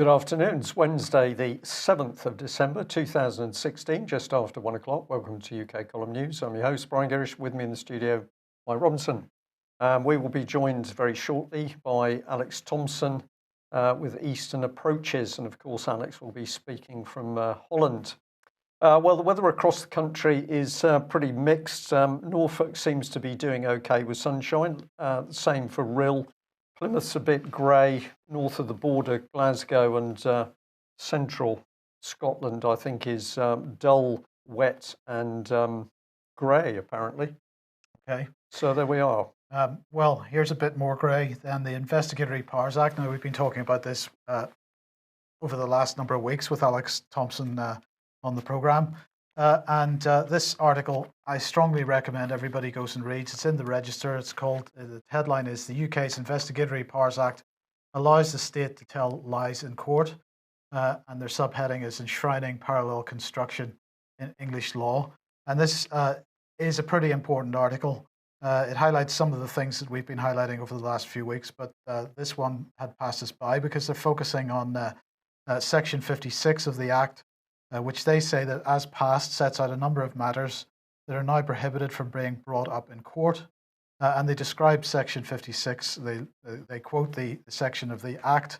Good afternoon. It's Wednesday, the 7th of December 2016, just after 1 o'clock. Welcome to UK Column News. I'm your host, Brian Gerrish. With me in the studio, Mike Robinson. We will be joined very shortly by Alex Thomson with Eastern Approaches. And of course, Alex will be speaking from Holland. Well, the weather across the country is pretty mixed. Norfolk seems to be doing okay with sunshine. Same for Rhyl. Plymouth's a bit grey, north of the border. Glasgow and central Scotland, I think, is dull, wet and grey, apparently. Okay. So there we are. Well, here's a bit more grey than the Investigatory Powers Act. Now, we've been talking about this over the last number of weeks with Alex Thomson on the programme. This article, I strongly recommend everybody goes and reads. It's in the Register. It's called, the headline is, "The UK's Investigatory Powers Act allows the state to tell lies in court." And their subheading is "Enshrining Parallel Construction in English Law." And this is a pretty important article. It highlights some of the things that we've been highlighting over the last few weeks, but this one had passed us by because they're focusing on Section 56 of the Act, which they say that, as passed, sets out a number of matters that are now prohibited from being brought up in court. And they describe Section 56. They quote the section of the Act,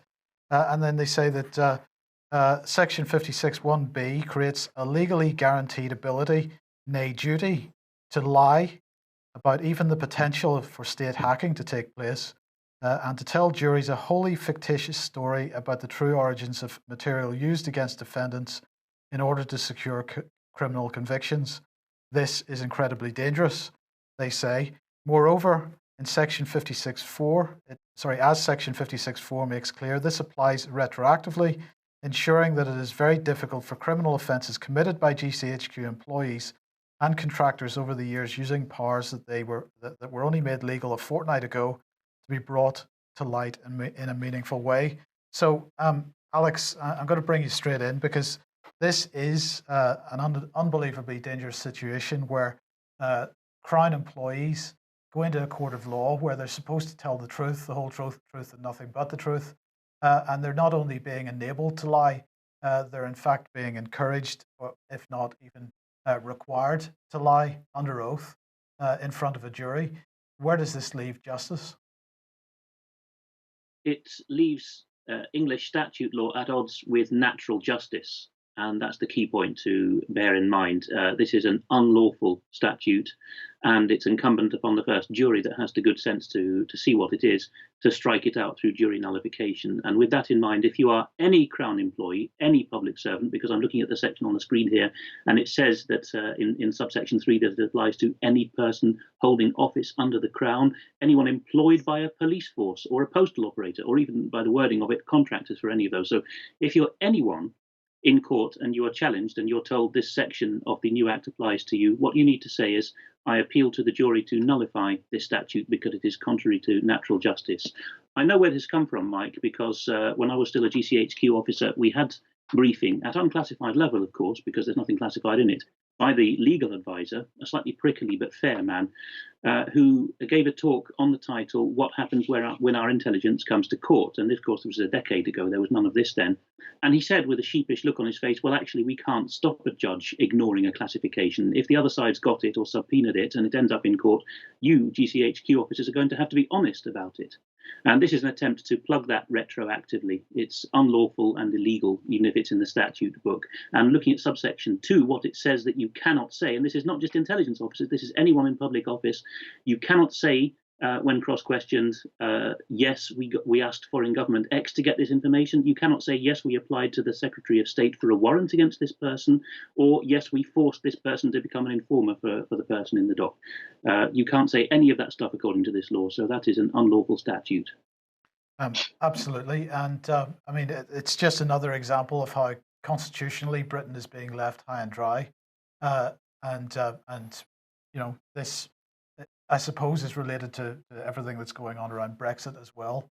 and then they say that Section 56(1)(b) creates a legally guaranteed ability, nay duty, to lie about even the potential for state hacking to take place, and to tell juries a wholly fictitious story about the true origins of material used against defendants in order to secure criminal convictions. This is incredibly dangerous, they say. Moreover, in Section 56(4), as Section 56(4) makes clear, this applies retroactively, ensuring that it is very difficult for criminal offences committed by GCHQ employees and contractors over the years using powers that were only made legal a fortnight ago to be brought to light in a meaningful way. So, Alex, I'm going to bring you straight in because this is an unbelievably dangerous situation where Crown employees go into a court of law where they're supposed to tell the truth, the whole truth, and nothing but the truth. And they're not only being enabled to lie, they're in fact being encouraged, or if not even required to lie under oath in front of a jury. Where does this leave justice? It leaves English statute law at odds with natural justice. And that's the key point to bear in mind. This is an unlawful statute, and it's incumbent upon the first jury that has the good sense to see what it is, to strike it out through jury nullification. And with that in mind, if you are any Crown employee, any public servant, because I'm looking at the section on the screen here, and it says that in subsection 3 that it applies to any person holding office under the Crown, anyone employed by a police force or a postal operator, or even by the wording of it, contractors for any of those. So if you're anyone in court and you are challenged and you're told this section of the new act applies to you, what you need to say is, I appeal to the jury to nullify this statute because it is contrary to natural justice. I know where this has come from, Mike, because when I was still a GCHQ officer, we had briefing at unclassified level, of course, because there's nothing classified in it, by the legal advisor, a slightly prickly but fair man, who gave a talk on the title, "What Happens When Our Intelligence Comes to Court?" And this, of course, was a decade ago. There was none of this then. And he said with a sheepish look on his face, well, actually, we can't stop a judge ignoring a classification. If the other side's got it or subpoenaed it and it ends up in court, you, GCHQ officers, are going to have to be honest about it. And this is an attempt to plug that retroactively. It's unlawful and illegal, even if it's in the statute book. And looking at subsection 2, what it says that you cannot say, and this is not just intelligence officers, this is anyone in public office, you cannot say when cross-questioned, yes, we asked foreign government X to get this information. You cannot say, yes, we applied to the Secretary of State for a warrant against this person, or yes, we forced this person to become an informer for the person in the dock. You can't say any of that stuff according to this law, so that is an unlawful statute. Absolutely, and I mean, it's just another example of how constitutionally Britain is being left high and dry, and you know, this, I suppose, is related to everything that's going on around Brexit as well.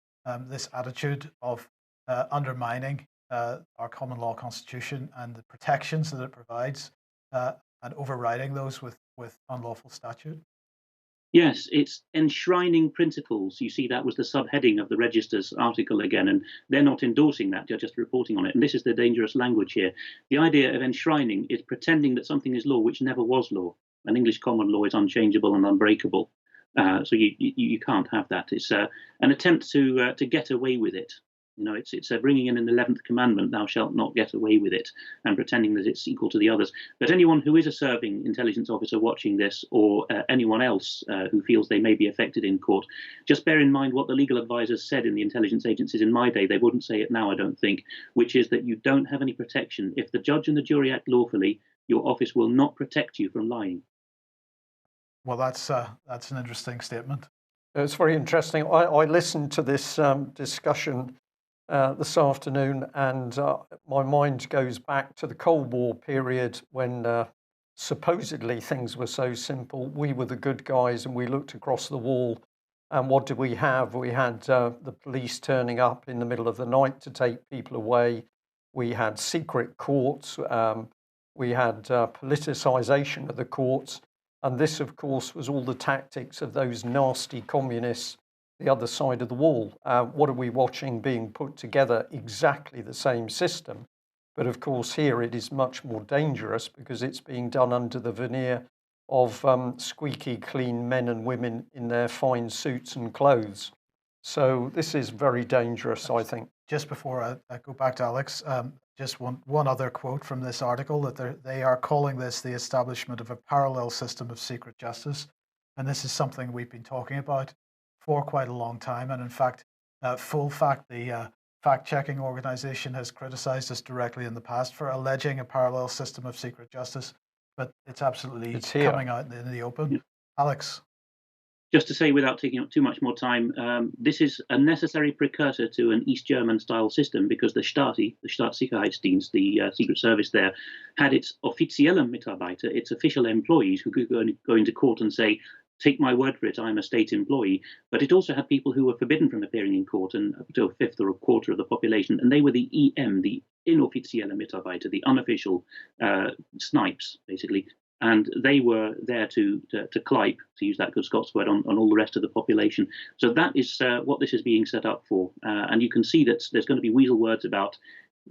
This attitude of undermining our common law constitution and the protections that it provides, and overriding those with unlawful statute. Yes, it's enshrining principles. You see, that was the subheading of the Register's article again, and they're not endorsing that, they're just reporting on it. And this is the dangerous language here. The idea of enshrining is pretending that something is law which never was law. And English common law is unchangeable and unbreakable. So you can't have that. It's an attempt to get away with it. You know, it's bringing in an 11th commandment, thou shalt not get away with it, and pretending that it's equal to the others. But anyone who is a serving intelligence officer watching this, or anyone else who feels they may be affected in court, just bear in mind what the legal advisors said in the intelligence agencies in my day. They wouldn't say it now, I don't think, which is that you don't have any protection. If the judge and the jury act lawfully, your office will not protect you from lying. Well, that's an interesting statement. It's very interesting. I listened to this discussion this afternoon, and my mind goes back to the Cold War period when supposedly things were so simple. We were the good guys, and we looked across the wall, and what did we have? We had the police turning up in the middle of the night to take people away. We had secret courts. We had politicization of the courts. And this, of course, was all the tactics of those nasty communists the other side of the wall. What are we watching being put together? Exactly the same system. But of course, here it is much more dangerous because it's being done under the veneer of squeaky clean men and women in their fine suits and clothes. So this is very dangerous, I think. Just before I go back to Alex, just one other quote from this article, that they are calling this the establishment of a parallel system of secret justice. And this is something we've been talking about for quite a long time. And in fact, Full Fact, the fact-checking organization, has criticized us directly in the past for alleging a parallel system of secret justice. But it's absolutely coming out in the open. Yeah. Alex? Just to say, without taking up too much more time, this is a necessary precursor to an East German-style system, because the Stasi, the Staatssicherheitsdienst, the Secret Service there, had its offizielle Mitarbeiter, its official employees, who could go into court and say, take my word for it, I'm a state employee. But it also had people who were forbidden from appearing in court, and up to a fifth or a quarter of the population, and they were the EM, the inoffizielle Mitarbeiter, the unofficial snipes, basically. And they were there to clipe, to use that good Scots word, on all the rest of the population. So that is what this is being set up for. And you can see that there's going to be weasel words about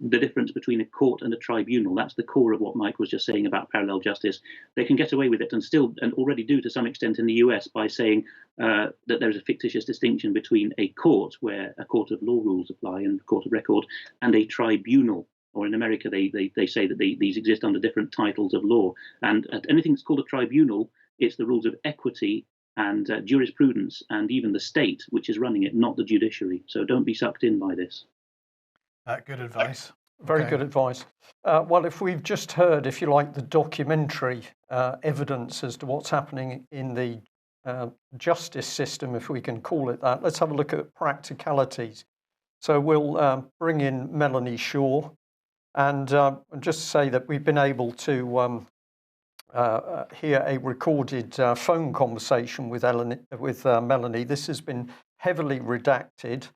the difference between a court and a tribunal. That's the core of what Mike was just saying about parallel justice. They can get away with it, and still, and already do to some extent in the US, by saying that there's a fictitious distinction between a court, where a court of law rules apply and court of record, and a tribunal. Or in America, they say that these exist under different titles of law. And anything that's called a tribunal, it's the rules of equity and jurisprudence, and even the state which is running it, not the judiciary. So don't be sucked in by this. Good advice. Very good advice. Well, if we've just heard, if you like, the documentary evidence as to what's happening in the justice system, if we can call it that, let's have a look at practicalities. So we'll bring in Melanie Shaw. And just say that we've been able to hear a recorded phone conversation with Melanie. This has been heavily redacted,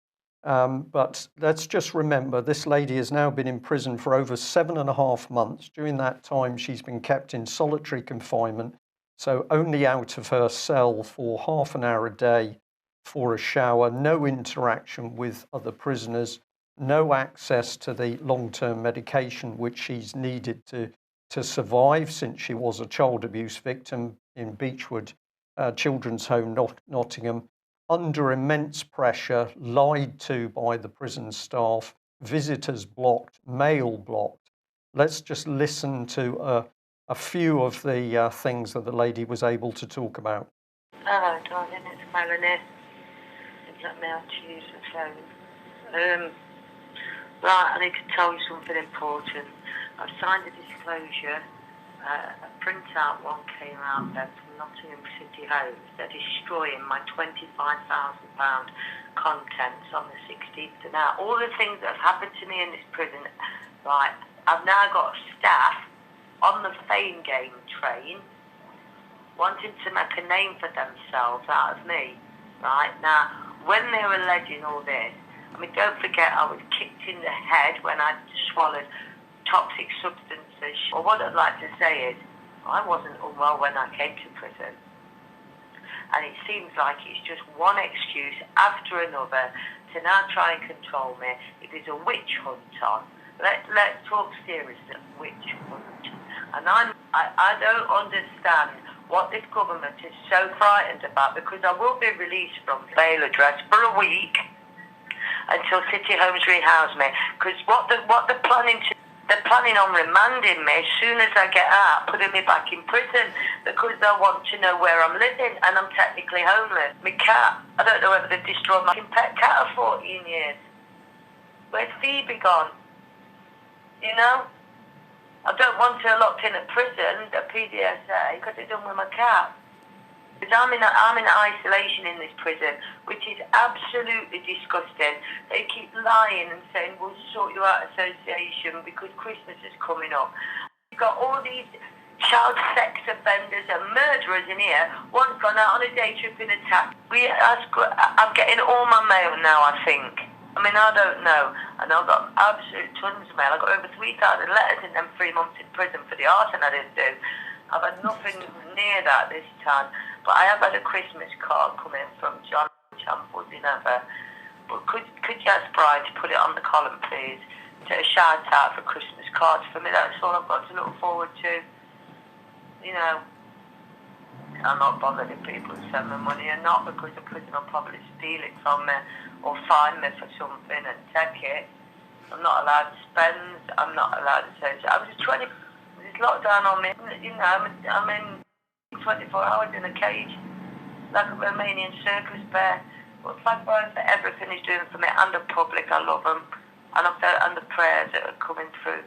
but let's just remember this lady has now been in prison for over 7.5 months. During that time, she's been kept in solitary confinement, so only out of her cell for half an hour a day for a shower, no interaction with other prisoners, no access to the long-term medication which she's needed to survive, since she was a child abuse victim in Beechwood Children's Home, Nottingham, under immense pressure, lied to by the prison staff, visitors blocked, mail blocked. Let's just listen to a few of the things that the lady was able to talk about. Hello, darling, it's Melanie. Let me out to use the phone. Right, I need to tell you something important. I've signed a disclosure. A printout one came out then from Nottingham City Homes. They're destroying my £25,000 contents on the 16th. And now, all the things that have happened to me in this prison, right, I've now got staff on the fame game train wanting to make a name for themselves out of me. Right, now, when they're alleging all this, I mean, don't forget, I was kicked in the head when I swallowed toxic substances. Or what I'd like to say is, I wasn't unwell when I came to prison. and it seems like it's just one excuse after another to now try and control me. If there's a witch hunt on, let's talk seriously, witch hunt. And I don't understand what this government is so frightened about, because I will be released from bail address for a week until City Homes rehouse me. Because what they're planning on remanding me as soon as I get out, putting me back in prison, because they want to know where I'm living, and I'm technically homeless. My cat, I don't know whether they've destroyed my pet cat of 14 years. Where's Phoebe gone? You know? I don't want her locked in a prison, a PDSA, because they're done with my cat. Because I'm in isolation in this prison, which is absolutely disgusting. They keep lying and saying, we'll sort you out association because Christmas is coming up. You've got all these child sex offenders and murderers in here. One's gone out on a day trip in a taxi. I'm getting all my mail now, I think. I mean, I don't know. And I've got absolute tons of mail. I got over 3,000 letters in them 3 months in prison for the arson I didn't do. I've had nothing near that this time. But I have had a Christmas card come in from John, which I'm buzzing over. But could you ask Brian to put it on the column, please? To a shout out for Christmas cards for me. That's all I've got to look forward to. You know, I'm not bothered if people send me money or not, because the prison will probably steal it from me or fine me for something and take it. I'm not allowed to spend. I'm not allowed to say. I was 20. There's lockdown on me. You know, I'm in 24 hours in a cage, like a Romanian circus bear. But thank God for everything he's doing for me and the public. I love him, and the prayers that are coming through.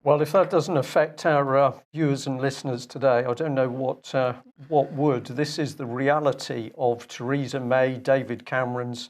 Well, if that doesn't affect our viewers and listeners today, I don't know what would. This is the reality of Theresa May, David Cameron's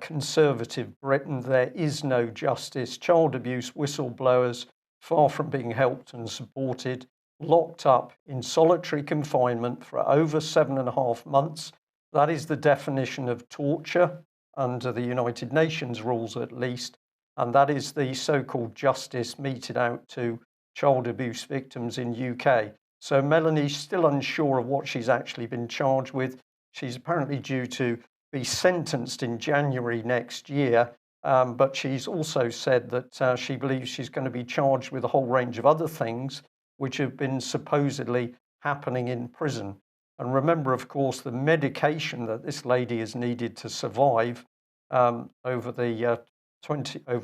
Conservative Britain. There is no justice. Child abuse whistleblowers, far from being helped and supported, locked up in solitary confinement for over 7.5 months. That is the definition of torture under the United Nations rules, at least. And that is the so-called justice meted out to child abuse victims in UK. So Melanie's still unsure of what she's actually been charged with. She's apparently due to be sentenced in January next year, but she's also said that she believes she's going to be charged with a whole range of other things which have been supposedly happening in prison. And remember, of course, the medication that this lady has needed to survive over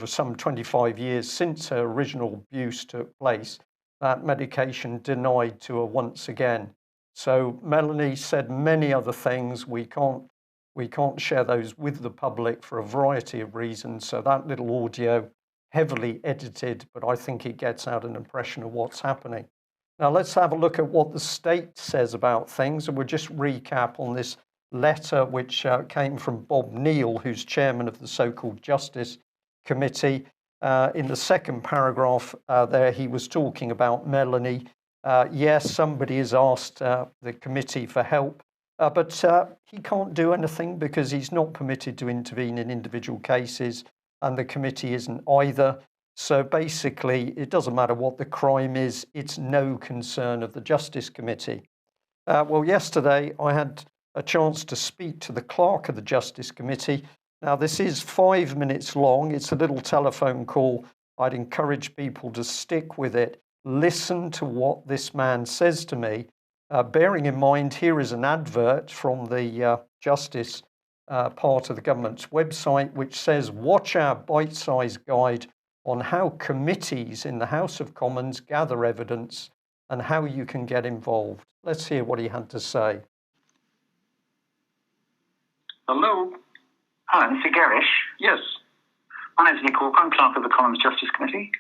some 25 years since her original abuse took place, that medication denied to her once again. So Melanie said many other things. We can't share those with the public for a variety of reasons. So that little audio, heavily edited, but I think it gets out an impression of what's happening. Now let's have a look at what the state says about things, and we'll just recap on this letter which came from Bob Neal, who's chairman of the so-called Justice Committee. In the second paragraph there, he was talking about Melanie. Yes, somebody has asked the committee for help, but he can't do anything because he's not permitted to intervene in individual cases, and the committee isn't either. So basically, it doesn't matter what the crime is, it's no concern of the Justice Committee. Well, yesterday I had a chance to speak to the clerk of the Justice Committee. Now, this is 5 minutes long. It's a little telephone call. I'd encourage people to stick with it. Listen to what this man says to me. Bearing in mind, here is an advert from the Justice part of the government's website, which says, watch our bite-sized guide on how committees in the House of Commons gather evidence and how you can get involved. Let's hear what he had to say. Hello. Hi, Mr. Gerrish. Yes. My name's Nick Hawke. I'm clerk of the Commons Justice Committee.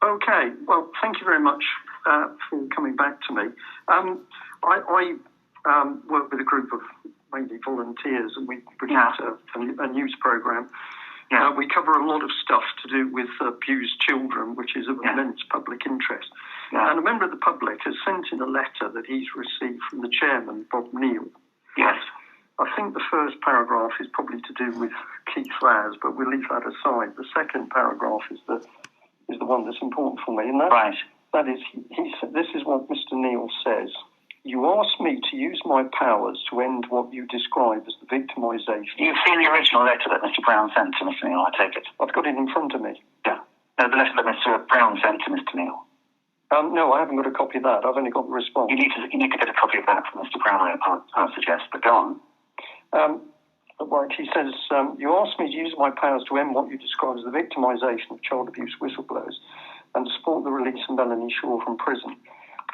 Okay. Well, thank you very much for coming back to me. I work with a group of mainly volunteers, and we produce a news programme. Yeah. We cover a lot of stuff to do with abused children, which is of immense public interest. Yeah. And a member of the public has sent in a letter that he's received from the chairman, Bob Neal. Yes. I think the first paragraph is probably to do with Keith Vaz, but we'll leave that aside. The second paragraph is the one that's important for me, and that is this is what Mr. Neal says. you asked me to use my powers to end what you describe as the victimisation. You've seen the original letter that Mr. Brown sent to Mr. Neil, I take it? I've got it in front of me. Yeah. No, the letter that Mr. Brown sent to Mr. Neil. No, I haven't got a copy of that. I've only got the response. You need to get a copy of that from Mr. Brown, I suggest, but go on. Right, he says, you asked me to use my powers to end what you describe as the victimisation of child abuse whistleblowers and to support the release of Melanie Shaw from prison.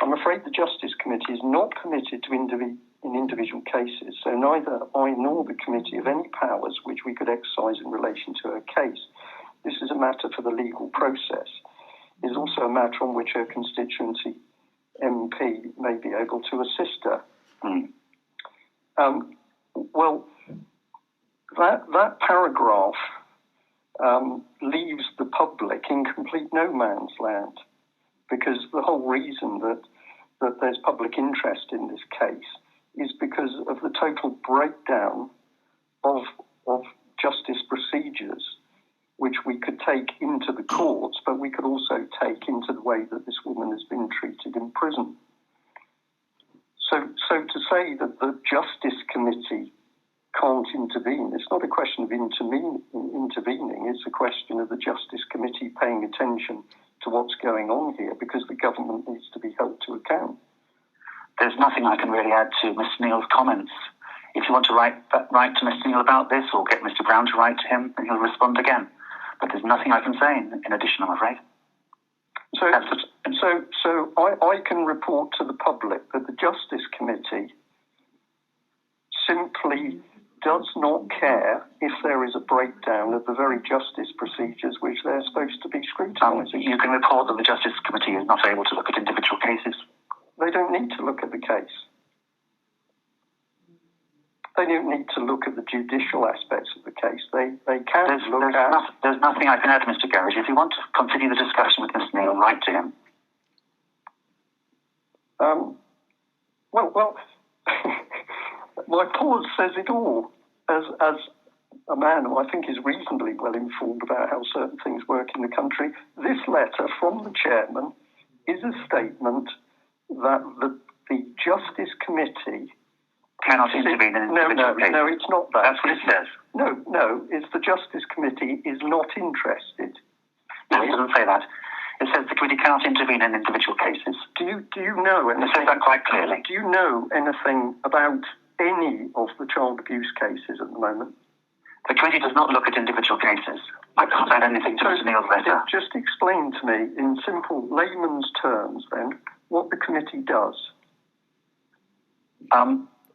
I'm afraid the Justice Committee is not permitted to intervene in individual cases, so neither I nor the committee have any powers which we could exercise in relation to her case. This is a matter for the legal process. It is also a matter on which her constituency MP may be able to assist her. Well, that paragraph leaves the public in complete no man's land, because the whole reason that there's public interest in this case is because of the total breakdown of justice procedures, which we could take into the courts, but we could also take into the way that this woman has been treated in prison. So to say that the Justice Committee can't intervene, it's not a question of intervening, it's a question of the Justice Committee paying attention to what's going on here, because the government needs to be held to account. There's nothing I can really add to Mr. Neil's comments. If you want to write to Mr. Neil about this, or get Mr. Brown to write to him, then he'll respond again. But there's nothing I can say in addition, I'm afraid. So I can report to the public that the Justice Committee simply does not care if there is a breakdown of the very justice procedures which they're supposed to be scrutinising. You can report that the Justice Committee is not able to look at individual cases. They don't need to look at the case. They don't need to look at the judicial aspects of the case. They can look at... There's nothing I can add, Mr. Gerrish. If you want to continue the discussion with Mr. Neil, write to him. Well, my pause says it all. As a man who I think is reasonably well informed about how certain things work in the country, this letter from the chairman is a statement that the Justice Committee cannot intervene in individual cases. No, it's not that. That's what it says. No, it's the Justice Committee is not interested. No, it doesn't say that. It says the committee cannot intervene in individual cases. Do you know anything? It says that quite clearly. Do you know anything about any of the child abuse cases at the moment? The committee does not look at individual cases. I can't add anything to Mr. Neil's letter. Just explain to me in simple layman's terms then what the committee does.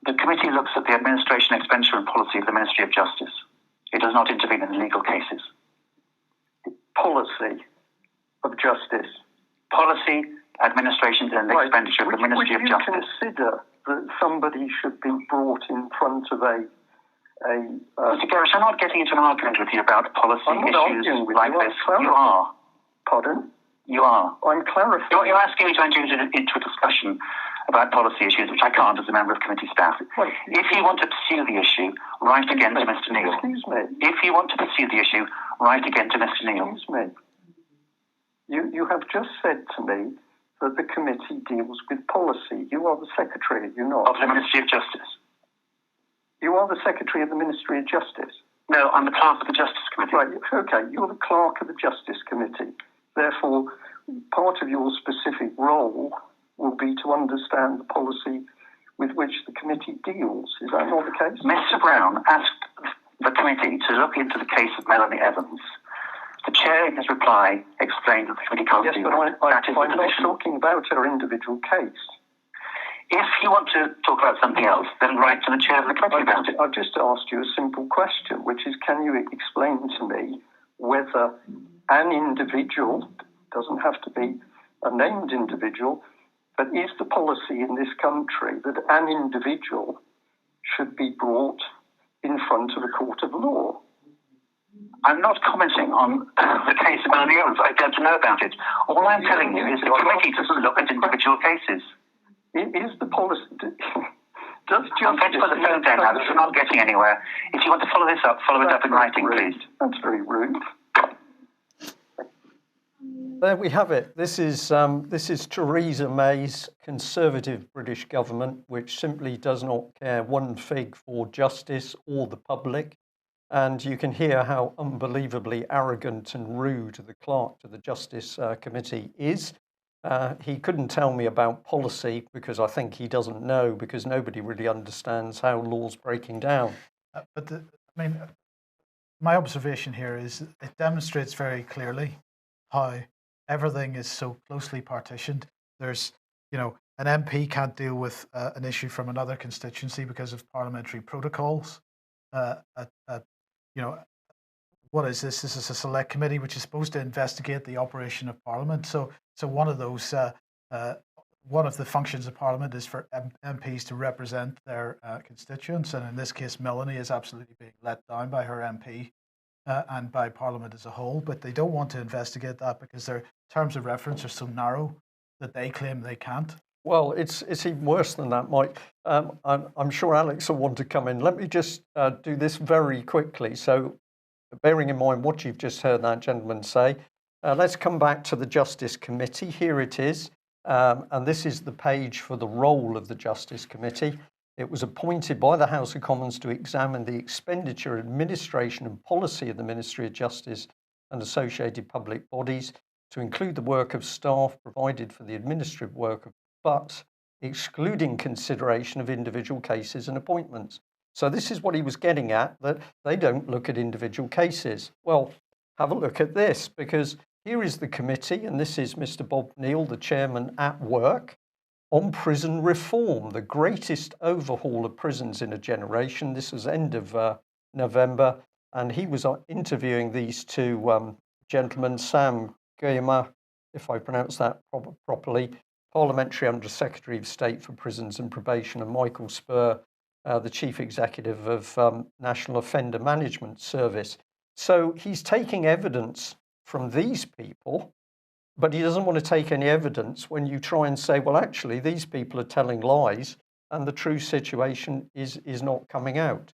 The committee looks at the administration, expenditure and policy of the Ministry of Justice. It does not intervene in legal cases. Policy of justice. Policy, administration and expenditure of the Ministry of Justice. Would you consider that somebody should be brought in front of Mr. Gerrish, I'm not getting into an argument with you about policy issues like this. You are. Pardon? You are. I'm clarifying. You're asking me to enter into a discussion about policy issues, which I can't as a member of committee staff. Wait, if you want to pursue the issue, write again to Mr. Neil. Excuse me. If you want to pursue the issue, write again to Mr. Neil. Excuse me. You have just said to me that the committee deals with policy. You are the secretary, you're not? Of the Ministry of Justice. You are the secretary of the Ministry of Justice? No, I'm the clerk of the Justice Committee. Right, okay, you're the clerk of the Justice Committee. Therefore, part of your specific role will be to understand the policy with which the committee deals. Is that not the case? Mr. Brown asked the committee to look into the case of Melanie Evans. The chair, in his reply, explained that the committee can't do that. I'm not talking about her individual case. If you want to talk about something else, then write to the chair of the committee about it. I've just asked you a simple question, which is, can you explain to me whether an individual, doesn't have to be a named individual, but is the policy in this country that an individual should be brought in front of a court of law? I'm not commenting on the case of Melanie Evans. I don't know about it. All I'm telling you is the committee doesn't look at individual cases. Is the policy... I'm going to put the phone down now because we're not getting anywhere. If you want to follow this up, follow it up in writing, please. That's very rude. There we have it. This is Theresa May's Conservative British government, which simply does not care one fig for justice or the public. And you can hear how unbelievably arrogant and rude the clerk to the Justice Committee is. He couldn't tell me about policy because I think he doesn't know, because nobody really understands how law's breaking down. My observation here is it demonstrates very clearly how everything is so closely partitioned. There's, an MP can't deal with an issue from another constituency because of parliamentary protocols. What is this? This is a select committee which is supposed to investigate the operation of Parliament. So one of those, one of the functions of Parliament is for MPs to represent their constituents, and in this case, Melanie is absolutely being let down by her MP and by Parliament as a whole. But they don't want to investigate that because their terms of reference are so narrow that they claim they can't. Well, it's even worse than that, Mike. I'm sure Alex will want to come in. Let me just do this very quickly. So, bearing in mind what you've just heard that gentleman say, let's come back to the Justice Committee. Here it is. And this is the page for the role of the Justice Committee. It was appointed by the House of Commons to examine the expenditure, administration and policy of the Ministry of Justice and associated public bodies, to include the work of staff provided for the administrative work, but excluding consideration of individual cases and appointments. So this is what he was getting at, that they don't look at individual cases. Well, have a look at this, because here is the committee, and this is Mr. Bob Neal, the chairman, at work on prison reform, the greatest overhaul of prisons in a generation. This was end of November, and he was interviewing these two gentlemen, Sam Gyimah, if I pronounce that properly, Parliamentary Under Secretary of State for Prisons and Probation, and Michael Spur, the Chief Executive of National Offender Management Service. So he's taking evidence from these people, but he doesn't want to take any evidence when you try and say, well, actually, these people are telling lies and the true situation is not coming out.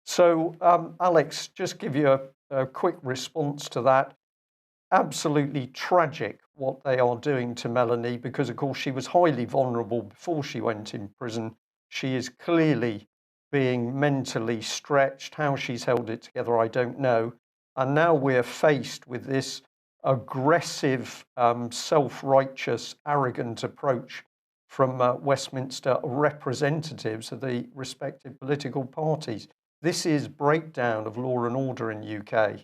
So, Alex, just give you a quick response to that. Absolutely tragic what they are doing to Melanie, because, of course, she was highly vulnerable before she went in prison. She is clearly being mentally stretched. How she's held it together, I don't know. And now we're faced with this aggressive, self-righteous, arrogant approach from Westminster representatives of the respective political parties. This is breakdown of law and order in UK.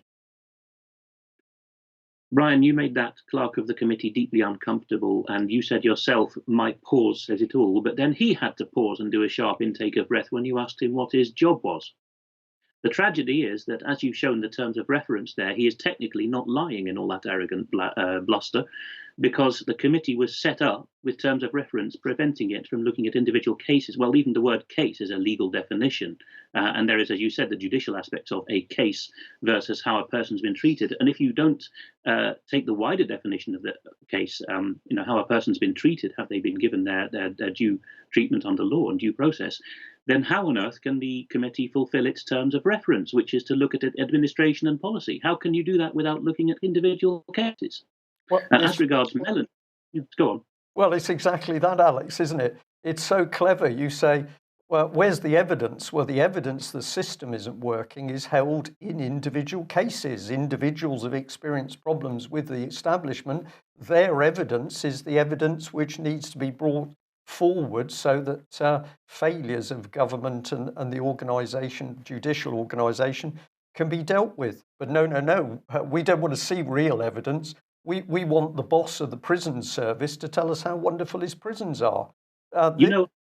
Brian, you made that clerk of the committee deeply uncomfortable, and you said yourself, my pause says it all, but then he had to pause and do a sharp intake of breath when you asked him what his job was. The tragedy is that, as you've shown the terms of reference there, he is technically not lying in all that arrogant bluster, because the committee was set up with terms of reference preventing it from looking at individual cases. Well, even the word case is a legal definition. And there is, as you said, the judicial aspects of a case versus how a person's been treated. And if you don't take the wider definition of the case, how a person's been treated, have they been given their due treatment under law and due process, then how on earth can the committee fulfill its terms of reference, which is to look at administration and policy? How can you do that without looking at individual cases? Well, as regards Melanie, go on. Well, it's exactly that, Alex, isn't it? It's so clever. You say, well, where's the evidence? Well, the evidence the system isn't working is held in individual cases. Individuals have experienced problems with the establishment. Their evidence is the evidence which needs to be brought forward so that failures of government and the organisation, judicial organisation, can be dealt with. But no, we don't want to see real evidence. We want the boss of the prison service to tell us how wonderful his prisons are.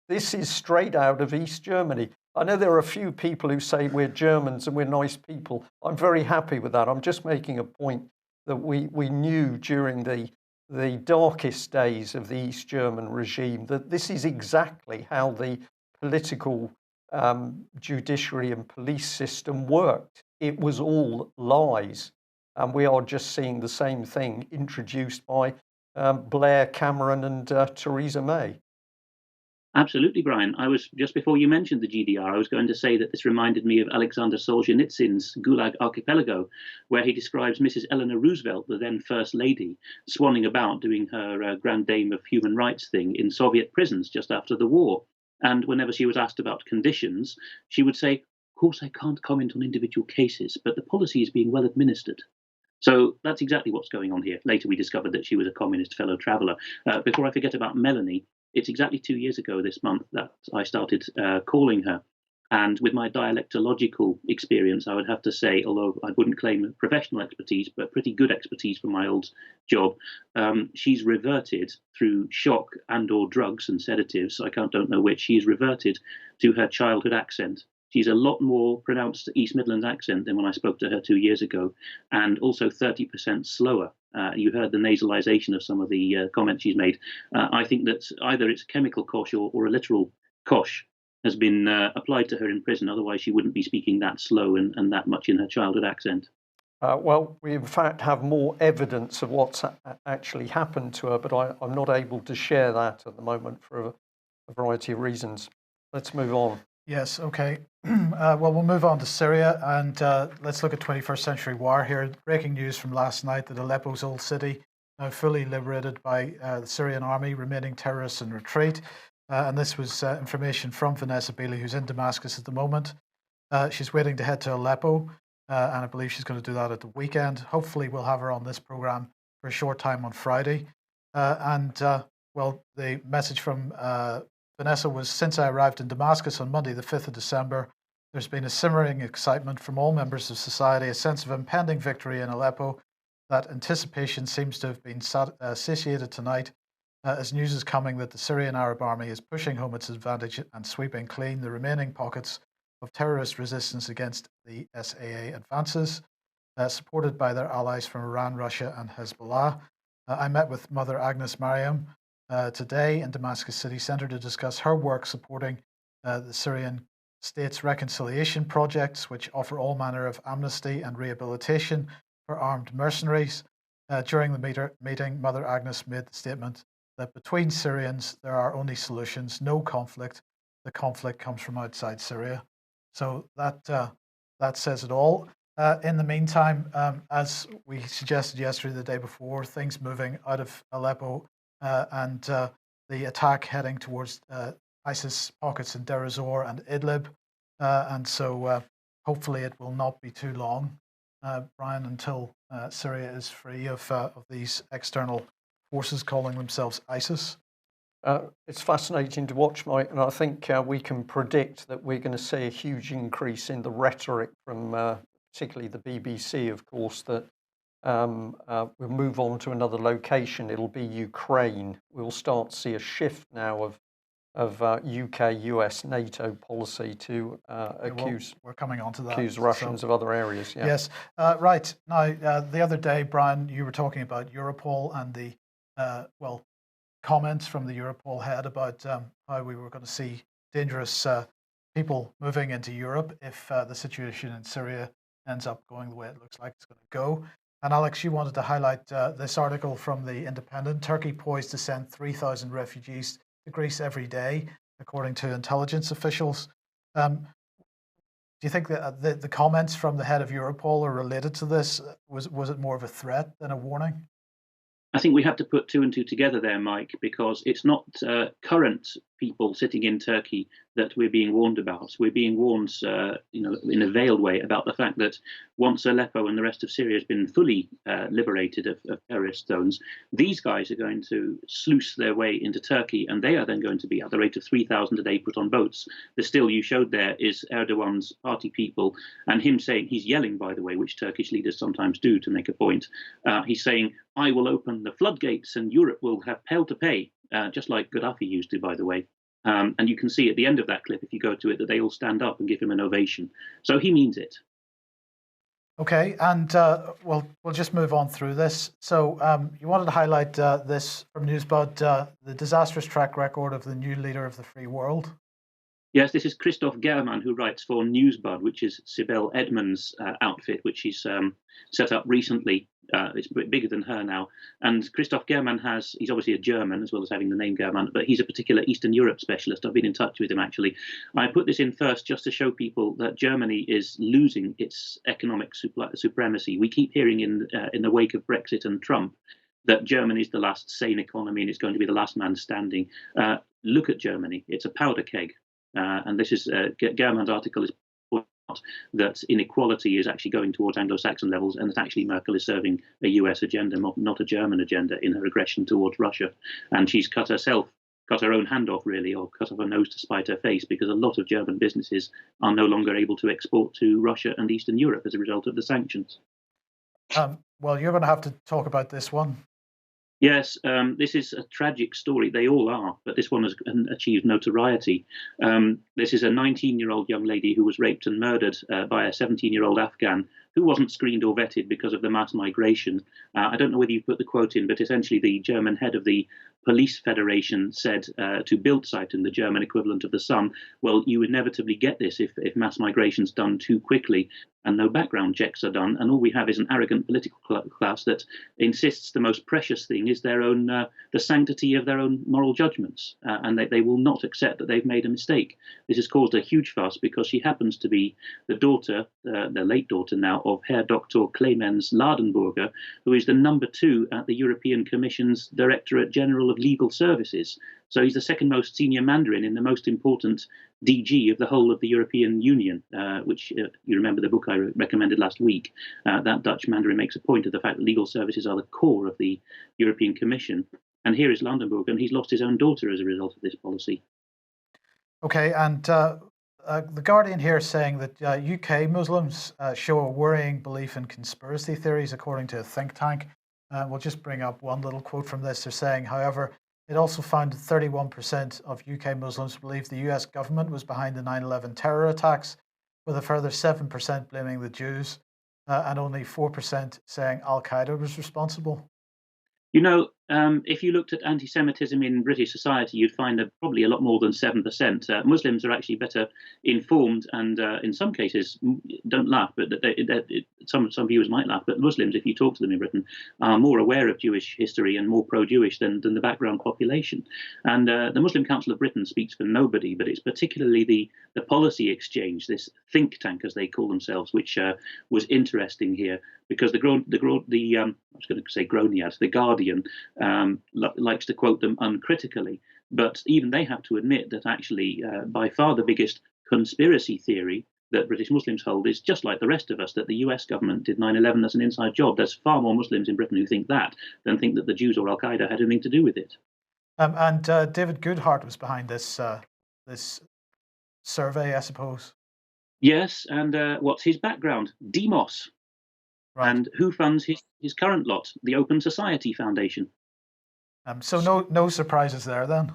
This is straight out of East Germany. I know there are a few people who say we're Germans and we're nice people. I'm very happy with that. I'm just making a point that we knew during the darkest days of the East German regime that this is exactly how the political judiciary and police system worked. It was all lies. And we are just seeing the same thing introduced by Blair, Cameron and Theresa May. Absolutely, Brian. I was just before you mentioned the GDR, I was going to say that this reminded me of Alexander Solzhenitsyn's Gulag Archipelago, where he describes Mrs. Eleanor Roosevelt, the then First Lady, swanning about doing her Grand Dame of Human Rights thing in Soviet prisons just after the war. And whenever she was asked about conditions, she would say, "Of course, I can't comment on individual cases, but the policy is being well administered." So that's exactly what's going on here. Later, we discovered that she was a communist fellow traveller. Before I forget about Melanie, it's exactly 2 years ago this month that I started calling her. And with my dialectological experience, I would have to say, although I wouldn't claim professional expertise, but pretty good expertise from my old job, she's reverted through shock and/or drugs and sedatives. I don't know which. She's reverted to her childhood accent. She's a lot more pronounced East Midlands accent than when I spoke to her 2 years ago, and also 30% slower. You heard the nasalization of some of the comments she's made. I think that either it's a chemical kosh or a literal kosh has been applied to her in prison. Otherwise, she wouldn't be speaking that slow and that much in her childhood accent. Well, we in fact have more evidence of what's actually happened to her, but I'm not able to share that at the moment for a variety of reasons. Let's move on. Yes, okay. Well, we'll move on to Syria and let's look at 21st century war here. Breaking news from last night that Aleppo's old city, now fully liberated by the Syrian army, remaining terrorists in retreat. And this was information from Vanessa Bailey, who's in Damascus at the moment. She's waiting to head to Aleppo, and I believe she's going to do that at the weekend. Hopefully, we'll have her on this program for a short time on Friday. Well, the message from Vanessa was, since I arrived in Damascus on Monday, the 5th of December, there's been a simmering excitement from all members of society, a sense of impending victory in Aleppo. That anticipation seems to have been satiated tonight as news is coming that the Syrian Arab army is pushing home its advantage and sweeping clean the remaining pockets of terrorist resistance against the SAA advances, supported by their allies from Iran, Russia, and Hezbollah. I met with Mother Agnes Mariam today in Damascus City Centre to discuss her work supporting the Syrian state's reconciliation projects, which offer all manner of amnesty and rehabilitation for armed mercenaries. During the meeting, Mother Agnes made the statement that between Syrians there are only solutions, no conflict. The conflict comes from outside Syria. So that says it all. In the meantime, as we suggested yesterday, the day before, things moving out of Aleppo and the attack heading towards ISIS pockets in Deir Ezzor and Idlib. And so hopefully it will not be too long, Brian, until Syria is free of these external forces calling themselves ISIS. It's fascinating to watch, Mike, and I think we can predict that we're going to see a huge increase in the rhetoric from particularly the BBC, of course, that we'll move on to another location. It'll be Ukraine. We'll start to see a shift now of UK, US, NATO policy to accuse. We're coming on to that. Accuse Russians of other areas. Yeah. Yes. Right. Now, the other day, Brian, you were talking about Europol and the comments from the Europol head about how we were going to see dangerous people moving into Europe if the situation in Syria ends up going the way it looks like it's going to go. And Alex, you wanted to highlight this article from The Independent. Turkey poised to send 3,000 refugees to Greece every day, according to intelligence officials. Do you think that the comments from the head of Europol are related to this? Was it more of a threat than a warning? I think we have to put two and two together there, Mike, because it's not current people sitting in Turkey that we're being warned about. We're being warned, in a veiled way about the fact that once Aleppo and the rest of Syria has been fully liberated of terrorist zones, these guys are going to sluice their way into Turkey, and they are then going to be at the rate of 3,000 a day put on boats. The still you showed there is Erdogan's party people, and him saying, he's yelling, by the way, which Turkish leaders sometimes do to make a point. He's saying, I will open the floodgates and Europe will have hell to pay, just like Gaddafi used to, by the way. And you can see at the end of that clip, if you go to it, that they all stand up and give him an ovation. So he means it. Okay, and we'll just move on through this. So you wanted to highlight this from Newsbud, the disastrous track record of the new leader of the free world. Yes, this is Christoph German, who writes for Newsbud, which is Sibel Edmonds' outfit, which he's set up recently. It's bigger than her now. And Christoph German he's obviously a German, as well as having the name German, but he's a particular Eastern Europe specialist. I've been in touch with him, actually. I put this in first just to show people that Germany is losing its economic supremacy. We keep hearing in the wake of Brexit and Trump that Germany is the last sane economy and it's going to be the last man standing. Look at Germany. It's a powder keg. And this is German's article is pointing out that inequality is actually going towards Anglo-Saxon levels, and that actually Merkel is serving a US agenda, not a German agenda, in her aggression towards Russia. And she's cut her own hand off, really, or cut off her nose to spite her face, because a lot of German businesses are no longer able to export to Russia and Eastern Europe as a result of the sanctions. Well, you're going to have to talk about this one. Yes, this is a tragic story. They all are, but this one has achieved notoriety. This is a 19-year-old young lady who was raped and murdered by a 17-year-old Afghan who wasn't screened or vetted because of the mass migration. I don't know whether you put the quote in, but essentially the German head of the Police Federation said to Bild-Zeitung, the German equivalent of the Sun, well, you inevitably get this if mass migration's done too quickly and no background checks are done, and all we have is an arrogant political class that insists the most precious thing is their own, the sanctity of their own moral judgments, and they will not accept that they've made a mistake. This has caused a huge fuss because she happens to be the daughter, the late daughter now, of Herr Dr. Clemens Ladenburger, who is the number 2 at the European Commission's Directorate General of Legal Services. So he's the second most senior Mandarin in the most important DG of the whole of the European Union, which you remember the book I recommended last week. That Dutch Mandarin makes a point of the fact that legal services are the core of the European Commission. And here is Ladenburger, and he's lost his own daughter as a result of this policy. Okay, and the Guardian here is saying that UK Muslims show a worrying belief in conspiracy theories, according to a think tank. We'll just bring up one little quote from this. They're saying, however, it also found that 31% of UK Muslims believe the US government was behind the 9/11 terror attacks, with a further 7% blaming the Jews, and only 4% saying Al-Qaeda was responsible. You know, if you looked at anti-Semitism in British society, you'd find probably a lot more than 7%. Muslims are actually better informed, and in some cases, don't laugh, but some viewers might laugh. But Muslims, if you talk to them in Britain, are more aware of Jewish history and more pro-Jewish than the background population. And the Muslim Council of Britain speaks for nobody, but it's particularly the Policy Exchange, this think tank, as they call themselves, which was interesting here, because the Guardian likes to quote them uncritically, but even they have to admit that actually by far the biggest conspiracy theory that British Muslims hold is just like the rest of us, that the US government did 9/11 as an inside job. There's far more Muslims in Britain who think that than think that the Jews or Al-Qaeda had anything to do with it. And David Goodhart was behind this survey, I suppose. Yes, and what's his background? Demos. Right. And who funds his current lot? The Open Society Foundation. So no surprises there then?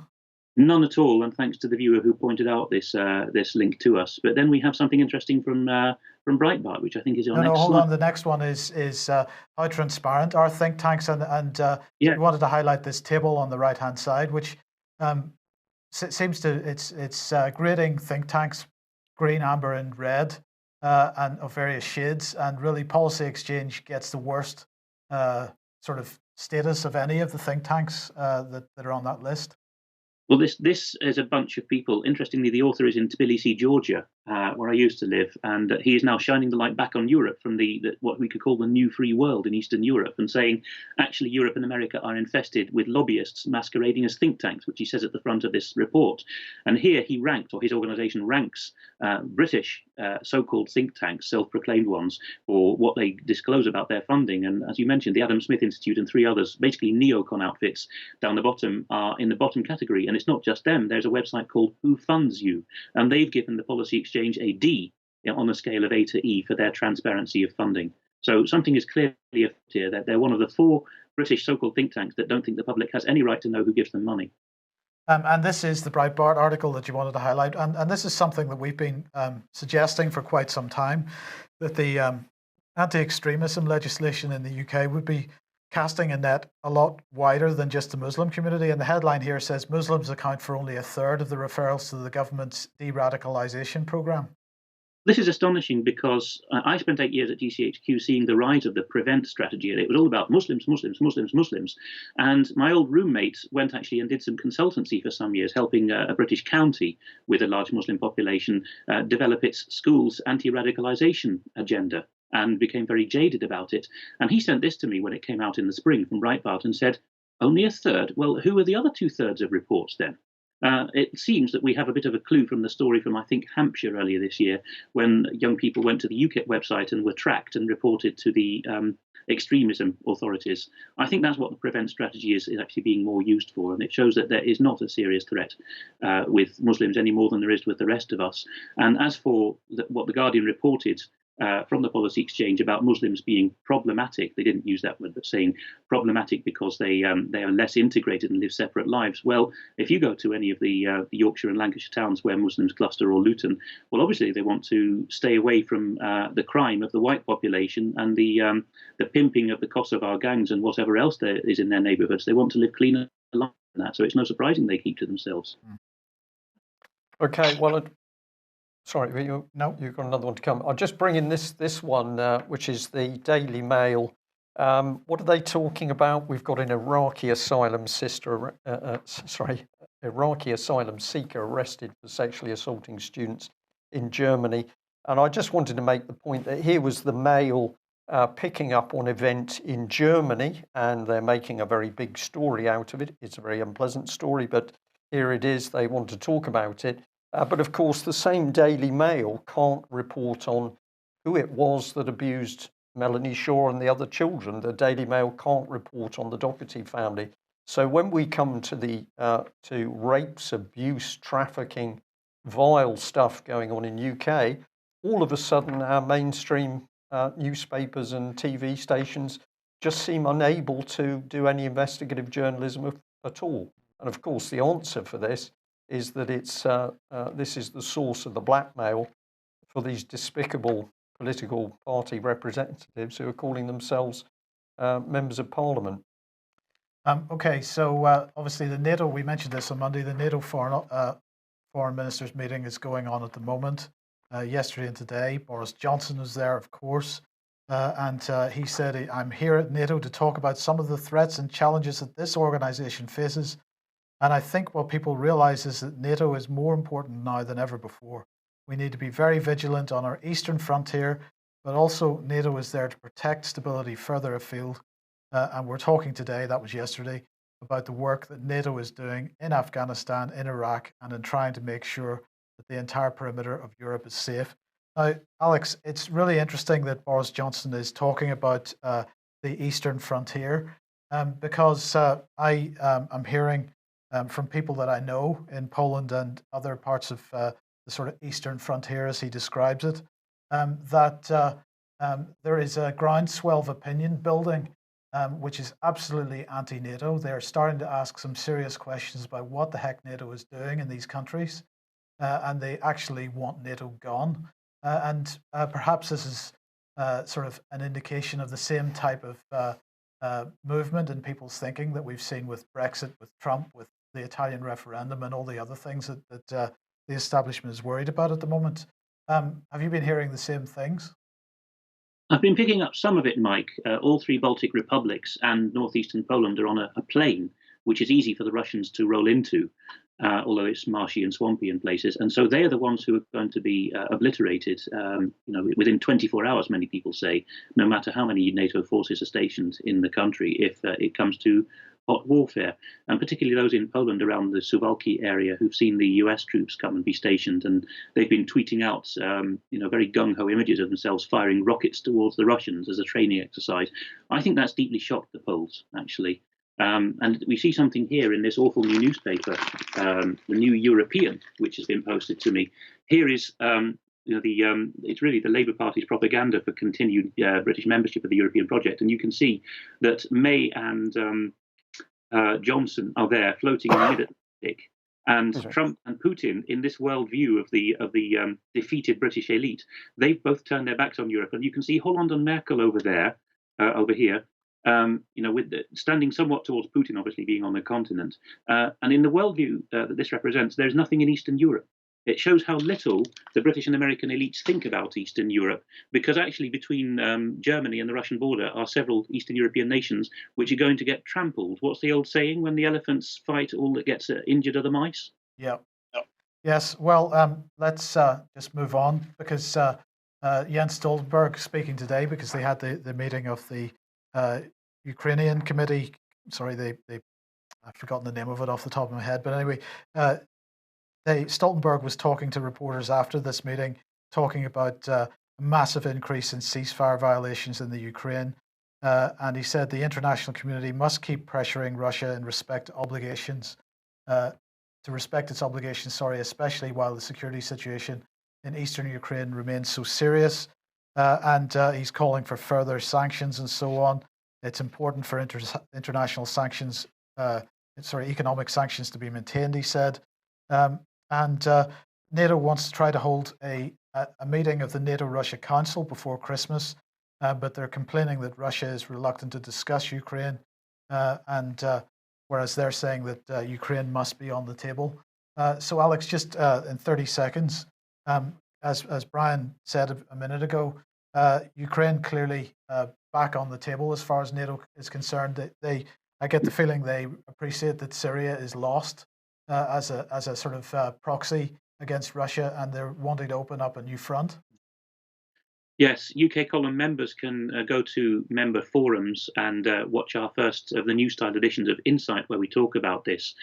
None at all, and thanks to the viewer who pointed out this link to us. But then we have something interesting from Breitbart, which I think is on next slide. Hold on. The next one is how transparent are think tanks, and we wanted to highlight this table on the right-hand side, which seems to it's grading think tanks green, amber, and red, and of various shades, and really Policy Exchange gets the worst sort of status of any of the think tanks that are on that list. Well, this is a bunch of people. Interestingly, the author is in Tbilisi, Georgia, where I used to live, and he is now shining the light back on Europe from the what we could call the new free world in Eastern Europe, and saying, actually, Europe and America are infested with lobbyists masquerading as think tanks, which he says at the front of this report. And here he ranked, or his organisation ranks, British so-called think tanks, self-proclaimed ones, for what they disclose about their funding. And as you mentioned, the Adam Smith Institute and 3 others, basically neocon outfits down the bottom, are in the bottom category. And it's not just them. There's a website called Who Funds You, and they've given the Policy Exchange a D on a scale of A to E for their transparency of funding. So something is clearly afoot here, that they're one of the 4 British so-called think tanks that don't think the public has any right to know who gives them money. And this is the Breitbart article that you wanted to highlight, and this is something that we've been suggesting for quite some time, that the anti-extremism legislation in the UK would be casting a net a lot wider than just the Muslim community. And the headline here says Muslims account for only a third of the referrals to the government's de-radicalization program. This is astonishing because I spent 8 years at GCHQ seeing the rise of the prevent strategy, and it was all about Muslims, Muslims, Muslims, Muslims. And my old roommate went actually and did some consultancy for some years, helping a British county with a large Muslim population develop its schools' anti-radicalization agenda, and became very jaded about it. And he sent this to me when it came out in the spring from Breitbart and said, only a third? Well, who are the other 2/3 of reports then? It seems that we have a bit of a clue from the story from, I think, Hampshire earlier this year, when young people went to the UKIP website and were tracked and reported to the extremism authorities. I think that's what the prevent strategy is actually being more used for, and it shows that there is not a serious threat with Muslims any more than there is with the rest of us. And as for what the Guardian reported from the Policy Exchange about Muslims being problematic, they didn't use that word, but saying problematic because they are less integrated and live separate lives. Well, if you go to any of the Yorkshire and Lancashire towns where Muslims cluster, or Luton, well, obviously they want to stay away from the crime of the white population and the pimping of the Kosovar gangs and whatever else there is in their neighbourhoods. They want to live cleaner than that, so it's no surprising they keep to themselves. Okay, well, sorry, you've got another one to come. I'll just bring in this one, which is the Daily Mail. What are they talking about? We've got an Iraqi asylum seeker arrested for sexually assaulting students in Germany. And I just wanted to make the point that here was the Mail picking up on event in Germany, and they're making a very big story out of it. It's a very unpleasant story, but here it is. They want to talk about it. But of course, the same Daily Mail can't report on who it was that abused Melanie Shaw and the other children. The Daily Mail can't report on the Doherty family. So when we come to to rapes, abuse, trafficking, vile stuff going on in UK, all of a sudden our mainstream newspapers and TV stations just seem unable to do any investigative journalism at all. And of course, the answer for this is that this is the source of the blackmail for these despicable political party representatives who are calling themselves members of parliament. Okay, so obviously the NATO, we mentioned this on Monday, the NATO foreign ministers meeting is going on at the moment. Yesterday and today, Boris Johnson was there, of course, and he said, I'm here at NATO to talk about some of the threats and challenges that this organization faces. And I think what people realize is that NATO is more important now than ever before. We need to be very vigilant on our eastern frontier, but also NATO is there to protect stability further afield. And we're talking today, that was yesterday, about the work that NATO is doing in Afghanistan, in Iraq, and in trying to make sure that the entire perimeter of Europe is safe. Now, Alex, it's really interesting that Boris Johnson is talking about the eastern frontier, because I'm hearing from people that I know in Poland and other parts of the sort of eastern frontier, as he describes it, that there is a groundswell of opinion building, which is absolutely anti-NATO. They're starting to ask some serious questions about what the heck NATO is doing in these countries, and they actually want NATO gone. And perhaps this is sort of an indication of the same type of movement in people's thinking that we've seen with Brexit, with Trump, with the Italian referendum, and all the other things that the establishment is worried about at the moment. Have you been hearing the same things? I've been picking up some of it, Mike. All three Baltic republics and northeastern Poland are on a plain, which is easy for the Russians to roll into, although it's marshy and swampy in places. And so they are the ones who are going to be obliterated, within 24 hours, many people say, no matter how many NATO forces are stationed in the country, if it comes to hot warfare, and particularly those in Poland around the Suwałki area who've seen the US troops come and be stationed, and they've been tweeting out, very gung-ho images of themselves firing rockets towards the Russians as a training exercise. I think that's deeply shocked the Poles, actually. And we see something here in this awful new newspaper, the New European, which has been posted to me. Here is it's really the Labour Party's propaganda for continued British membership of the European project, and you can see that May and Johnson are there floating in the mid-Atlantic, and Trump and Putin, in this worldview of the defeated British elite, they've both turned their backs on Europe. And you can see Holland and Merkel over there, over here, with standing somewhat towards Putin, obviously being on the continent. And in the worldview that this represents, there's nothing in Eastern Europe. It shows how little the British and American elites think about Eastern Europe, because actually between Germany and the Russian border are several Eastern European nations which are going to get trampled. What's the old saying? When the elephants fight, all that gets injured are the mice. Yeah. Yes. Well, let's just move on, because Jens Stoltenberg speaking today, because they had the meeting of the Ukrainian committee. Sorry, I've forgotten the name of it off the top of my head. But anyway, Stoltenberg was talking to reporters after this meeting, talking about a massive increase in ceasefire violations in the Ukraine. And he said the international community must keep pressuring Russia in respect to obligations, to respect its obligations, especially while the security situation in eastern Ukraine remains so serious. And he's calling for further sanctions and so on. It's important for international sanctions, economic sanctions to be maintained, he said. And NATO wants to try to hold a meeting of the NATO-Russia Council before Christmas, but they're complaining that Russia is reluctant to discuss Ukraine, whereas they're saying that Ukraine must be on the table. So, Alex, just in 30 seconds, as Brian said a minute ago, Ukraine clearly back on the table as far as NATO is concerned. I get the feeling they appreciate that Syria is lost as a sort of proxy against Russia, and they're wanting to open up a new front. Yes, UK column members can go to member forums and watch our first of the new style editions of Insight, where we talk about this.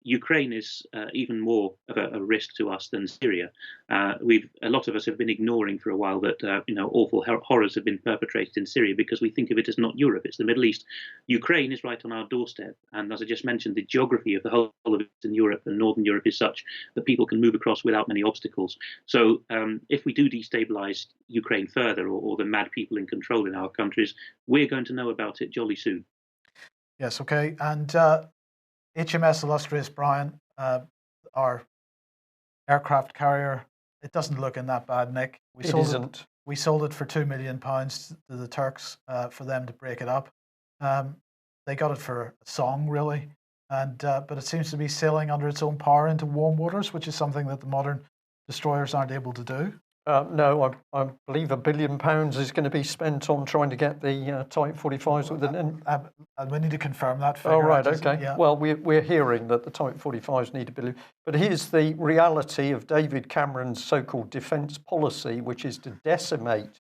Ukraine is even more of a risk to us than Syria. A lot of us have been ignoring for a while that awful horrors have been perpetrated in Syria because we think of it as not Europe, it's the Middle East. Ukraine is right on our doorstep, and as I just mentioned, the geography of the whole of Eastern Europe and Northern Europe is such that people can move across without many obstacles. So if we do destabilize Ukraine further, or the mad people in control in our countries, we're going to know about it jolly soon. Yes, okay. And HMS Illustrious, Brian, our aircraft carrier, it doesn't look in that bad, Nick. We sold it for £2 million to the Turks for them to break it up. They got it for a song, really, but it seems to be sailing under its own power into warm waters, which is something that the modern destroyers aren't able to do. No, I believe £1 billion is going to be spent on trying to get the Type 45s with an. And we need to confirm that figure. Oh, right, okay. Yeah. Well, we're hearing that the Type 45s need £1 billion. But here's the reality of David Cameron's so-called defence policy, which is to decimate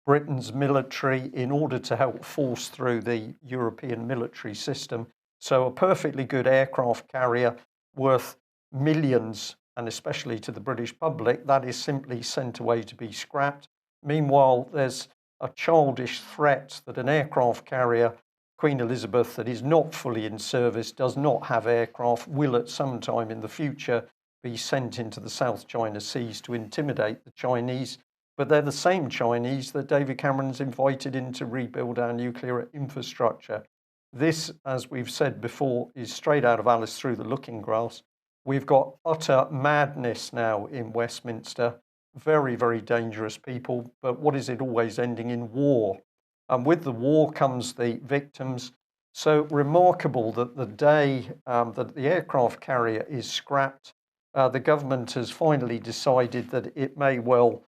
Britain's military in order to help force through the European military system. So a perfectly good aircraft carrier worth millions, and especially to the British public, that is simply sent away to be scrapped. Meanwhile, there's a childish threat that an aircraft carrier, Queen Elizabeth, that is not fully in service, does not have aircraft, will at some time in the future be sent into the South China Seas to intimidate the Chinese. But they're the same Chinese that David Cameron's invited in to rebuild our nuclear infrastructure. This, as we've said before, is straight out of Alice Through the Looking Glass. We've got utter madness now in Westminster, very, very dangerous people. But what is it always ending in war? And with the war comes the victims. So remarkable that the day that the aircraft carrier is scrapped, the government has finally decided that it may well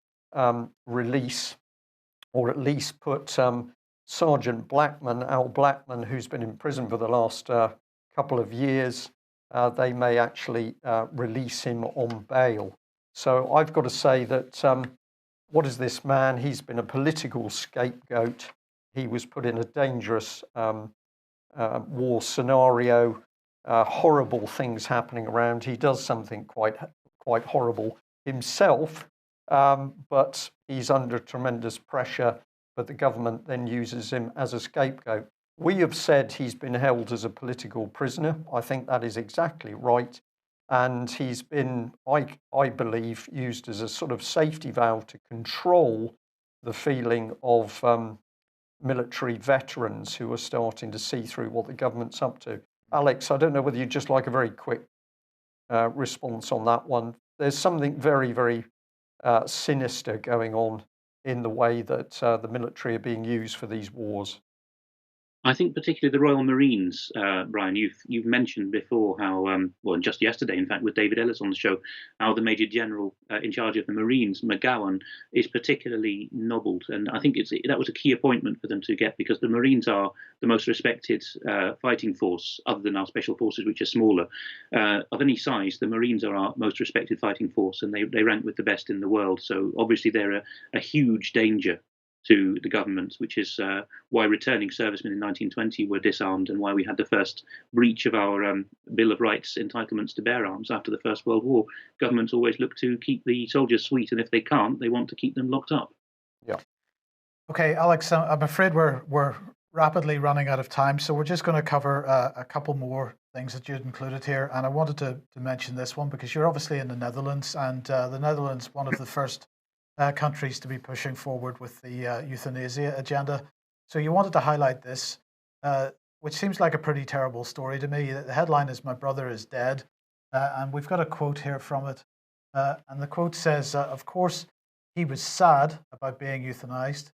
release, or at least put Sergeant Blackman, Al Blackman, who's been in prison for the last couple of years, they may actually release him on bail. So I've got to say that what is this man? He's been a political scapegoat. He was put in a dangerous war scenario, horrible things happening around. He does something quite horrible himself, but he's under tremendous pressure. But the government then uses him as a scapegoat. We have said he's been held as a political prisoner. I think that is exactly right. And he's been, I believe, used as a sort of safety valve to control the feeling of military veterans who are starting to see through what the government's up to. Alex, I don't know whether you'd just like a very quick response on that one. There's something very, very sinister going on in the way that the military are being used for these wars. I think particularly the Royal Marines, Brian. You've mentioned before how, well, just yesterday, in fact, with David Ellis on the show, how the Major General in charge of the Marines, McGowan, is particularly nobbled, and I think that was a key appointment for them to get, because the Marines are the most respected fighting force, other than our special forces, which are smaller, of any size. The Marines are our most respected fighting force, and they rank with the best in the world. So obviously they're a huge danger to the government, which is why returning servicemen in 1920 were disarmed, and why we had the first breach of our Bill of Rights entitlements to bear arms after the First World War. Governments always look to keep the soldiers sweet, and if they can't, they want to keep them locked up. Yeah. Okay, Alex, I'm afraid we're rapidly running out of time, so we're just going to cover a couple more things that you'd included here. And I wanted to mention this one because you're obviously in the Netherlands, and the Netherlands, one of the first countries to be pushing forward with the euthanasia agenda. So you wanted to highlight this, which seems like a pretty terrible story to me. The headline is "My Brother is Dead," and we've got a quote here from it. And the quote says, of course, he was sad about being euthanized.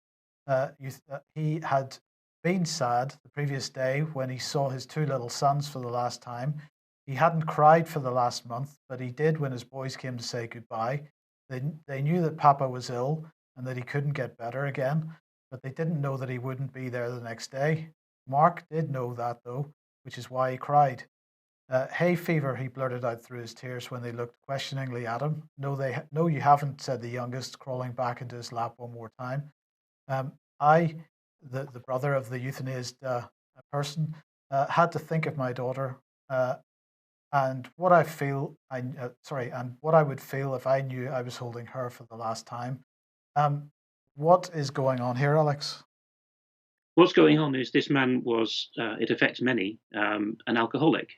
He had been sad the previous day when he saw his two little sons for the last time. He hadn't cried for the last month, but he did when his boys came to say goodbye. They knew that Papa was ill and that he couldn't get better again, but they didn't know that he wouldn't be there the next day. Mark did know that, though, which is why he cried. Hay fever, he blurted out through his tears when they looked questioningly at him. No, you haven't, said the youngest, crawling back into his lap one more time. I, the brother of the euthanized person, had to think of my daughter and what I feel. And what I would feel if I knew I was holding her for the last time. What is going on here, Alex? What's going on is this man was, it affects many, an alcoholic.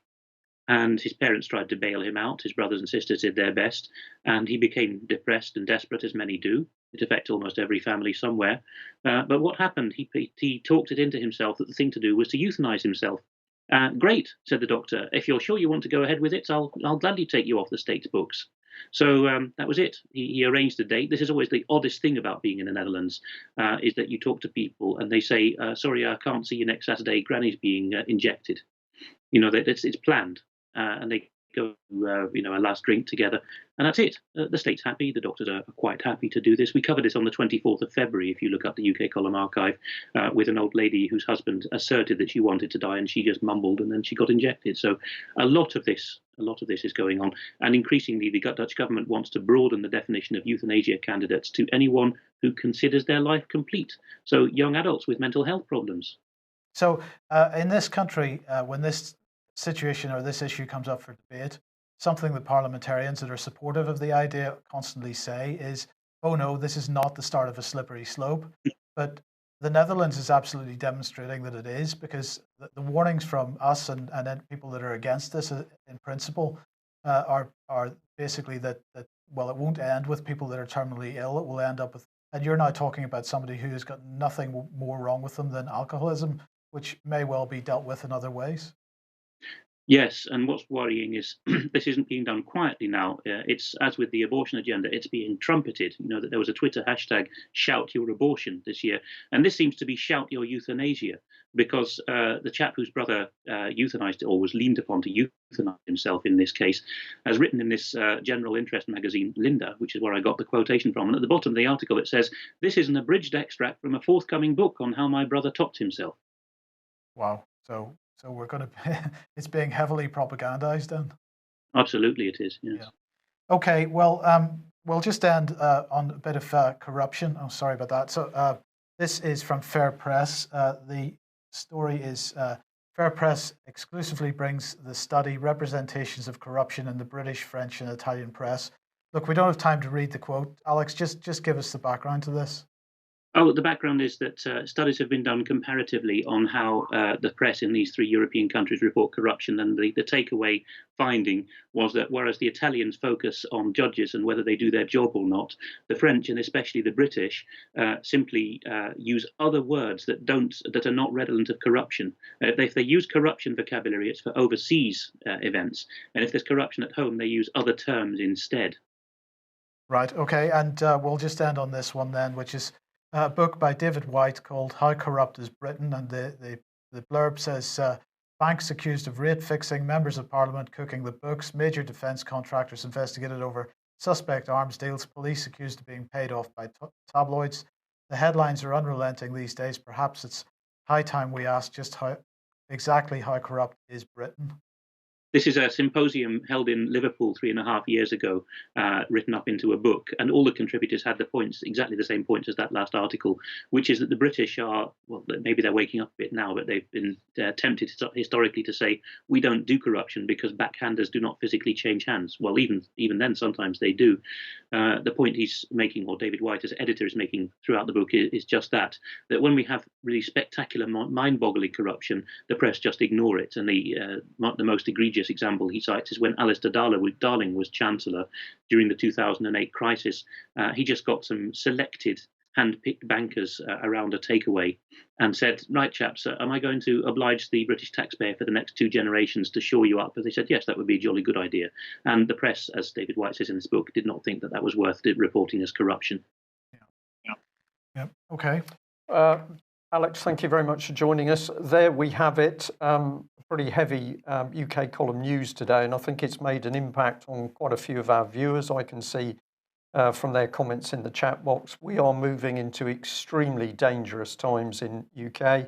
And his parents tried to bail him out. His brothers and sisters did their best. And he became depressed and desperate, as many do. It affects almost every family somewhere. But what happened? He talked it into himself that the thing to do was to euthanize himself. Great, said the doctor. If you're sure you want to go ahead with it, I'll gladly take you off the state's books. So that was it. He arranged a date. This is always the oddest thing about being in the Netherlands, is that you talk to people and they say, sorry, I can't see you next Saturday. Granny's being injected. You know, it's planned. And they go, a last drink together. And that's it. The state's happy. The doctors are quite happy to do this. We covered this on the 24th of February, if you look up the UK Column Archive, with an old lady whose husband asserted that she wanted to die and she just mumbled and then she got injected. So a lot of this is going on. And increasingly, the Dutch government wants to broaden the definition of euthanasia candidates to anyone who considers their life complete. So young adults with mental health problems. So in this country, when this situation or this issue comes up for debate, something that parliamentarians that are supportive of the idea constantly say is, oh no, this is not the start of a slippery slope. But the Netherlands is absolutely demonstrating that it is, because the warnings from us and people that are against this in principle are basically that well, it won't end with people that are terminally ill. It will end up with, and you're now talking about somebody who has got nothing more wrong with them than alcoholism, which may well be dealt with in other ways. Yes, and what's worrying is this isn't being done quietly now. It's, as with the abortion agenda, it's being trumpeted. You know that there was a Twitter hashtag, shout your abortion, this year. And this seems to be shout your euthanasia, because the chap whose brother euthanized or was leaned upon to euthanize himself in this case has written in this general interest magazine, Linda, which is where I got the quotation from. And at the bottom of the article, it says, this is an abridged extract from a forthcoming book on how my brother topped himself. Wow. So we're going to, it's being heavily propagandized then? Absolutely it is, yes. Yeah. Okay, well, we'll just end on a bit of corruption. Oh, sorry about that. So this is from Fair Press. The story is Fair Press exclusively brings the study Representations of Corruption in the British, French and Italian Press. Look, we don't have time to read the quote. Alex, just give us the background to this. Oh, the background is that studies have been done comparatively on how the press in these three European countries report corruption, and the takeaway finding was that whereas the Italians focus on judges and whether they do their job or not, the French and especially the British simply use other words that are not redolent of corruption. If they use corruption vocabulary, it's for overseas events, and if there's corruption at home, they use other terms instead. Right. Okay, and we'll just end on this one then, which is a book by David White called How Corrupt is Britain? And the the blurb says, banks accused of rate fixing, members of parliament cooking the books, major defence contractors investigated over suspect arms deals, police accused of being paid off by tabloids. The headlines are unrelenting these days. Perhaps it's high time we ask just exactly how corrupt is Britain. This is a symposium held in Liverpool 3.5 years ago, written up into a book, and all the contributors had the points, exactly the same points as that last article, which is that the British are, well, maybe they're waking up a bit now, but they've been tempted historically to say, we don't do corruption because backhanders do not physically change hands. Well, even then, sometimes they do. The point he's making, or David White as editor is making throughout the book, is just that when we have really spectacular, mind-boggling corruption, the press just ignore it. And the most egregious example he cites is when Alistair Darling was Chancellor during the 2008 crisis. He just got some selected hand-picked bankers around a takeaway and said, right, chaps, am I going to oblige the British taxpayer for the next 2 generations to shore you up? And they said, yes, that would be a jolly good idea. And the press, as David White says in his book, did not think that was worth reporting as corruption. Yeah. Okay. Alex, thank you very much for joining us. There we have it. Pretty heavy UK column news today, and I think it's made an impact on quite a few of our viewers. I can see from their comments in the chat box, we are moving into extremely dangerous times in UK.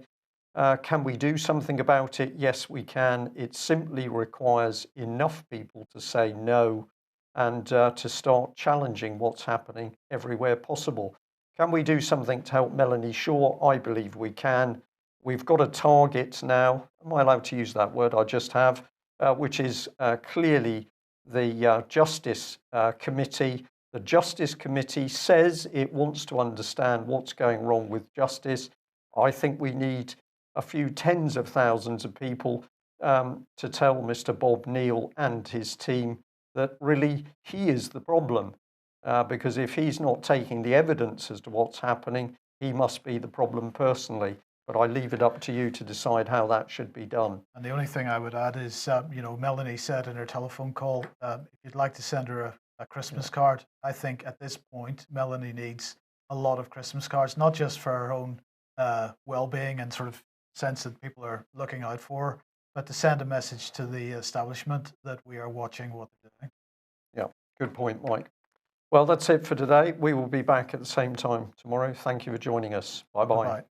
Can we do something about it? Yes, we can. It simply requires enough people to say no and to start challenging what's happening everywhere possible. Can we do something to help Melanie Shaw? I believe we can. We've got a target now. Am I allowed to use that word? I just have, which is clearly the Justice Committee. The Justice Committee says it wants to understand what's going wrong with justice. I think we need a few tens of thousands of people to tell Mr. Bob Neal and his team that really he is the problem. Because if he's not taking the evidence as to what's happening, he must be the problem personally. But I leave it up to you to decide how that should be done. And the only thing I would add is, Melanie said in her telephone call, if you'd like to send her a Christmas card, I think at this point, Melanie needs a lot of Christmas cards, not just for her own well-being and sort of sense that people are looking out for her, but to send a message to the establishment that we are watching what they're doing. Yeah, good point, Mike. Well, that's it for today. We will be back at the same time tomorrow. Thank you for joining us. Bye-bye. Bye-bye.